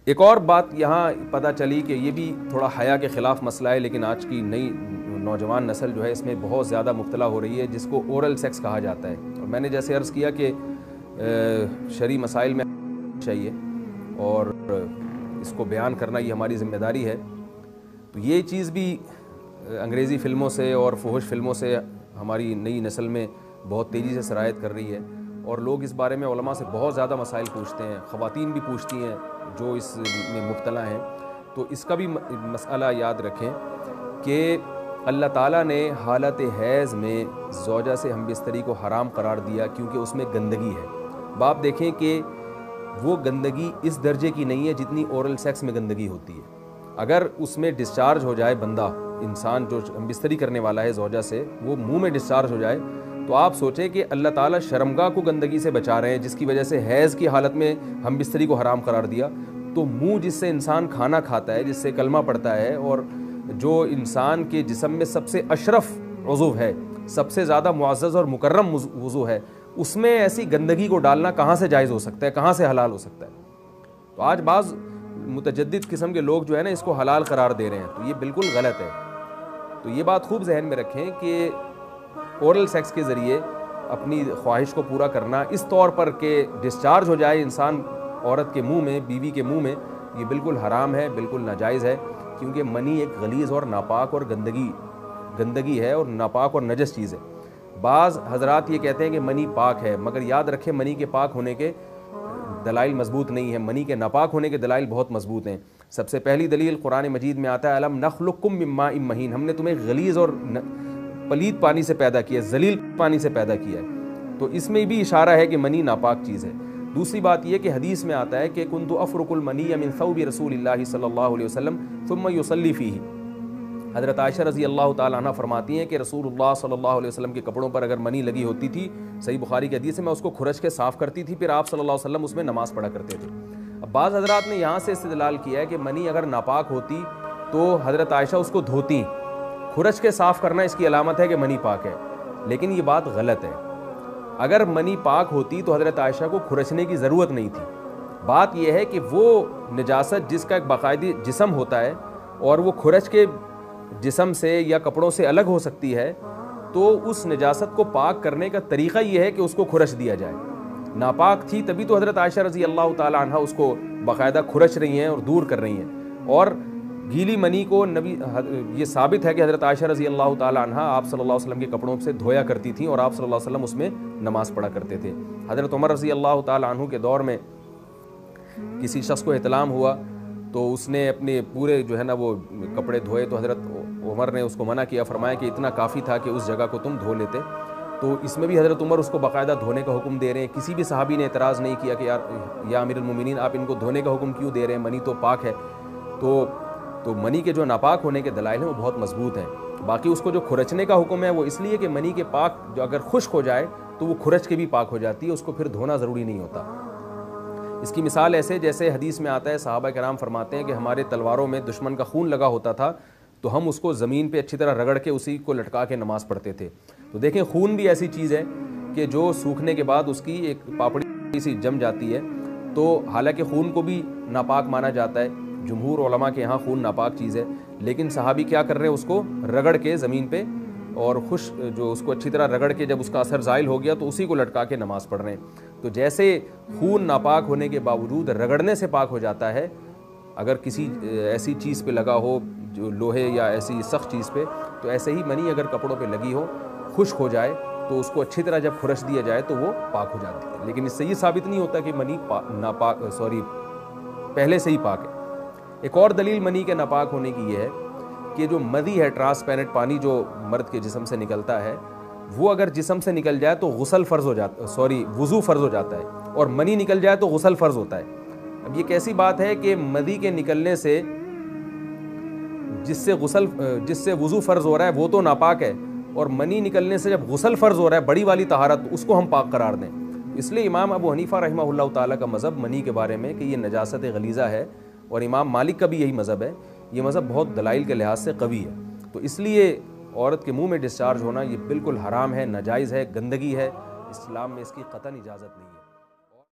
ایک اور بات یہاں پتہ چلی کہ یہ بھی تھوڑا حیا کے خلاف مسئلہ ہے، لیکن آج کی نئی نوجوان نسل جو ہے اس میں بہت زیادہ مبتلا ہو رہی ہے، جس کو اورل سیکس کہا جاتا ہے۔ اور میں نے جیسے عرض کیا کہ شرعی مسائل میں چاہیے اور اس کو بیان کرنا یہ ہماری ذمہ داری ہے۔ تو یہ چیز بھی انگریزی فلموں سے اور فحش فلموں سے ہماری نئی نسل میں بہت تیزی سے سرایت کر رہی ہے، اور لوگ اس بارے میں علماء سے بہت زیادہ مسائل پوچھتے ہیں، خواتین بھی پوچھتی ہیں جو اس میں مبتلا ہیں۔ تو اس کا بھی مسئلہ یاد رکھیں کہ اللہ تعالیٰ نے حالت حیض میں زوجہ سے ہم بستری کو حرام قرار دیا کیونکہ اس میں گندگی ہے۔ باپ دیکھیں کہ وہ گندگی اس درجے کی نہیں ہے جتنی اورل سیکس میں گندگی ہوتی ہے۔ اگر اس میں ڈسچارج ہو جائے بندہ، انسان جو ہم بستری کرنے والا ہے زوجہ سے، وہ منہ میں ڈسچارج ہو جائے، تو آپ سوچیں کہ اللہ تعالیٰ شرمگاہ کو گندگی سے بچا رہے ہیں، جس کی وجہ سے حیض کی حالت میں ہم بستری کو حرام قرار دیا۔ تو منہ جس سے انسان کھانا کھاتا ہے، جس سے کلمہ پڑھتا ہے، اور جو انسان کے جسم میں سب سے اشرف عضو ہے، سب سے زیادہ معزز اور مکرم عضو ہے، اس میں ایسی گندگی کو ڈالنا کہاں سے جائز ہو سکتا ہے، کہاں سے حلال ہو سکتا ہے؟ تو آج بعض متجدد قسم کے لوگ جو ہے نا اس کو حلال قرار دے رہے ہیں، تو یہ بالکل غلط ہے۔ تو یہ بات خوب ذہن میں رکھیں کہ اورل سیکس کے ذریعے اپنی خواہش کو پورا کرنا اس طور پر کہ ڈسچارج ہو جائے انسان عورت کے منہ میں، بیوی کے منہ میں، یہ بالکل حرام ہے، بالکل ناجائز ہے، کیونکہ منی ایک غلیظ اور ناپاک اور گندگی ہے اور ناپاک اور نجس چیز ہے۔ بعض حضرات یہ کہتے ہیں کہ منی پاک ہے، مگر یاد رکھیں منی کے پاک ہونے کے دلائل مضبوط نہیں ہیں، منی کے ناپاک ہونے کے دلائل بہت مضبوط ہیں۔ سب سے پہلی دلیل قرآن مجید میں آتا ہے الم نخلقکم من ماء مہین، ہم نے تمہیں غلیظ اور پلید پانی سے پیدا کیا ہے، ذلیل پانی سے پیدا کیا ہے۔ تو اس میں بھی اشارہ ہے کہ منی ناپاک چیز ہے۔ دوسری بات یہ کہ حدیث میں آتا ہے کہ کنت افرق المنی من ثوب رسول اللہ صلی اللہ علیہ وسلم ثم یصلی فیہ۔ حضرت عائشہ رضی اللہ تعالیٰ عنہ فرماتی ہیں کہ رسول اللہ صلی اللہ علیہ وسلم کے کپڑوں پر اگر منی لگی ہوتی تھی، صحیح بخاری کی حدیث ہے، میں اس کو کھرچ کے صاف کرتی تھی، پھر آپ صلی اللہ علیہ وسلم اس میں نماز پڑھا کرتے تھے۔ اب بعض حضرات نے یہاں سے استدلال کیا ہے کہ منی اگر ناپاک ہوتی تو حضرت عائشہ اس کو دھوتی، کھرچ کے صاف کرنا اس کی علامت ہے کہ منی پاک ہے، لیکن یہ بات غلط ہے۔ اگر منی پاک ہوتی تو حضرت عائشہ کو کھرچنے کی ضرورت نہیں تھی۔ بات یہ ہے کہ وہ نجاست جس کا ایک باقاعدی جسم ہوتا ہے اور وہ کھرچ کے جسم سے یا کپڑوں سے الگ ہو سکتی ہے، تو اس نجاست کو پاک کرنے کا طریقہ یہ ہے کہ اس کو کھرچ دیا جائے۔ ناپاک تھی تبھی تو حضرت عائشہ رضی اللہ تعالیٰ عنہ اس کو باقاعدہ کھرچ رہی ہیں اور دور کر رہی ہیں۔ اور گیلی منی کو یہ ثابت ہے کہ حضرت عائشہ رضی اللہ تعالیٰ عنہ آپ صلی اللہ علیہ وسلم کے کپڑوں سے دھویا کرتی تھیں اور آپ صلی اللہ علیہ وسلم اس میں نماز پڑھا کرتے تھے۔ حضرت عمر رضی اللہ تعالیٰ عنہ کے دور میں کسی شخص کو احتلام ہوا تو اس نے اپنے پورے جو ہے نا وہ کپڑے دھوئے، تو حضرت عمر نے اس کو منع کیا، فرمایا کہ اتنا کافی تھا کہ اس جگہ کو تم دھو لیتے۔ تو اس میں بھی حضرت عمر اس کو باقاعدہ دھونے کا حکم دے رہے ہیں۔ کسی بھی صحابی نے اعتراض نہیں کیا کہ یا امیر المومنین آپ ان کو دھونے کا حکم کیوں دے رہے ہیں، منی تو پاک ہے۔ تو منی کے جو ناپاک ہونے کے دلائل ہیں وہ بہت مضبوط ہیں۔ باقی اس کو جو کھرچنے کا حکم ہے وہ اس لیے کہ منی کے پاک جو اگر خشک ہو جائے تو وہ کھرچ کے بھی پاک ہو جاتی ہے، اس کو پھر دھونا ضروری نہیں ہوتا۔ اس کی مثال ایسے جیسے حدیث میں آتا ہے، صحابہ کرام فرماتے ہیں کہ ہمارے تلواروں میں دشمن کا خون لگا ہوتا تھا تو ہم اس کو زمین پہ اچھی طرح رگڑ کے اسی کو لٹکا کے نماز پڑھتے تھے۔ تو دیکھیں خون بھی ایسی چیز ہے کہ جو سوکھنے کے بعد اس کی ایک پاپڑی سی جم جاتی ہے، تو حالانکہ خون کو بھی ناپاک مانا جاتا ہے، جمہور علماء کے یہاں خون ناپاک چیز ہے، لیکن صحابی کیا کر رہے ہیں، اس کو رگڑ کے زمین پہ اور جو اس کو اچھی طرح رگڑ کے جب اس کا اثر زائل ہو گیا تو اسی کو لٹکا کے نماز پڑھ رہے ہیں۔ تو جیسے خون ناپاک ہونے کے باوجود رگڑنے سے پاک ہو جاتا ہے، اگر کسی ایسی چیز پہ لگا ہو جو لوہے یا ایسی سخت چیز پہ، تو ایسے ہی منی اگر کپڑوں پہ لگی ہو، خشک ہو جائے تو اس کو اچھی طرح جب کھرچ دیا جائے تو وہ پاک ہو جاتی ہے۔ لیکن اس سے یہ ثابت نہیں ہوتا کہ منی پہلے سے ہی پاک ہے۔ ایک اور دلیل منی کے ناپاک ہونے کی یہ ہے کہ جو مدی ہے، ٹرانسپیرنٹ پانی جو مرد کے جسم سے نکلتا ہے، وہ اگر جسم سے نکل جائے تو وضو فرض ہو جاتا ہے، اور منی نکل جائے تو غسل فرض ہوتا ہے۔ اب یہ کیسی بات ہے کہ مدی کے نکلنے سے جس سے وضو فرض ہو رہا ہے وہ تو ناپاک ہے، اور منی نکلنے سے جب غسل فرض ہو رہا ہے بڑی والی طہارت، اس کو ہم پاک قرار دیں۔ اس لیے امام ابو حنیفہ رحمہ اللہ تعالیٰ کا مذہب منی کے بارے میں کہ یہ نجاست غلیظہ ہے، اور امام مالک کا بھی یہی مذہب ہے، یہ مذہب بہت دلائل کے لحاظ سے قوی ہے۔ تو اس لیے عورت کے منہ میں ڈسچارج ہونا یہ بالکل حرام ہے، ناجائز ہے، گندگی ہے، اسلام میں اس کی قطعاً اجازت نہیں ہے۔